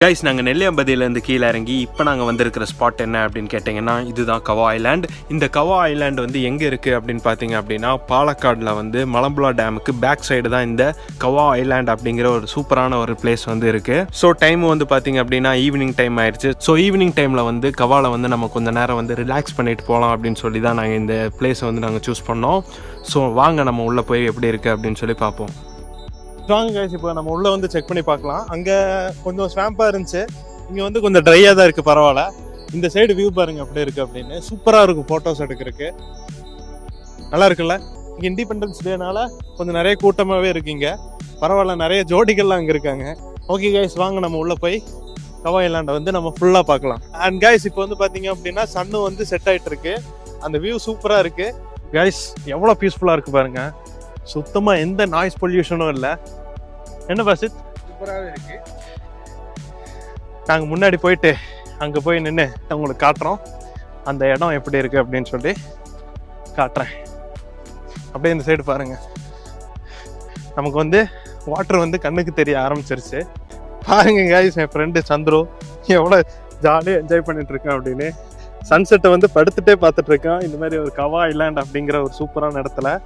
Guys, நாங்கள் நெல்லியாம்பதியிலேருந்து கீழே இறங்கி இப்போ நாங்கள் வந்திருக்கிற ஸ்பாட் என்ன அப்படின்னு கேட்டிங்கன்னா, இதுதான் கவா ஐலாண்ட். இந்த கவா ஐலாண்ட் வந்து எங்கே இருக்குது அப்படின்னு பார்த்தீங்க அப்படின்னா, பாலக்காடில் வந்து மலம்புலா டேமுக்கு பேக் சைடு தான் இந்த கவா ஐலாண்ட் அப்படிங்கிற ஒரு சூப்பரான ஒரு பிளேஸ் வந்து இருக்குது. ஸோ டைம் வந்து பார்த்தீங்க அப்படின்னா ஈவினிங் டைம் ஆயிடுச்சு. ஸோ ஈவினிங் டைமில் வந்து கவாவில் வந்து நம்ம கொஞ்சம் நேரம் வந்து ரிலாக்ஸ் பண்ணிட்டு போகலாம் அப்படின்னு சொல்லி தான் நாங்கள் இந்த பிளேஸை வந்து நாங்கள் சூஸ் பண்ணோம். ஸோ வாங்க நம்ம உள்ளே போய் எப்படி இருக்குது அப்படின்னு சொல்லி பார்ப்போம். வாங்க கைஸ், இப்போ நம்ம உள்ளே வந்து செக் பண்ணி பார்க்கலாம். அங்கே கொஞ்சம் ஸ்வாம்பாக இருந்துச்சு, இங்கே வந்து கொஞ்சம் ட்ரையாக தான் இருக்குது. பரவாயில்ல. இந்த சைடு வியூ பாருங்க அப்படி இருக்குது அப்படின்னு. சூப்பராக இருக்கும் ஃபோட்டோஸ் எடுக்கிறதுக்கு. நல்லா இருக்குல்ல? இங்கே இண்டிபெண்டன்ஸ் டேனால கொஞ்சம் நிறைய கூட்டமாகவே இருக்குங்க. பரவாயில்ல, நிறைய ஜோடிகள்லாம் அங்கே இருக்காங்க. ஓகே கைஸ், வாங்க நம்ம உள்ளே போய் கவா ஐலாண்டை வந்து நம்ம ஃபுல்லாக பார்க்கலாம். அண்ட் கைஸ், இப்போ வந்து பார்த்தீங்க அப்படின்னா சன்னு வந்து செட் ஆகிட்டு இருக்கு. அந்த வியூ சூப்பராக இருக்குது கைஸ். எவ்வளோ பீஸ்ஃபுல்லாக இருக்குது பாருங்க. சுத்தமாக எந்த நாய்ஸ் பொல்யூஷனும் இல்லை. என்ன பாசித்? சூப்பராகவே இருக்கு. நாங்கள் முன்னாடி போயிட்டு அங்கே போய் நின்று உங்களுக்கு காட்டுறோம் அந்த இடம் எப்படி இருக்கு அப்படின்னு சொல்லி காட்டுறேன். அப்படியே இந்த சைடு பாருங்க. நமக்கு வந்து வாட்டர் வந்து கண்ணுக்கு தெரிய ஆரம்பிச்சிருச்சு. பாருங்க கைஸ், என் ஃப்ரெண்டு சந்துரு எவ்வளோ ஜாலியாக என்ஜாய் பண்ணிட்டு இருக்கேன் அப்படின்னு. சன்செட்டை வந்து படுத்துட்டே பார்த்துட்டு இருக்கேன் இந்த மாதிரி ஒரு கவா ஐலாண்ட் அப்படிங்கிற ஒரு சூப்பரான இடத்துல.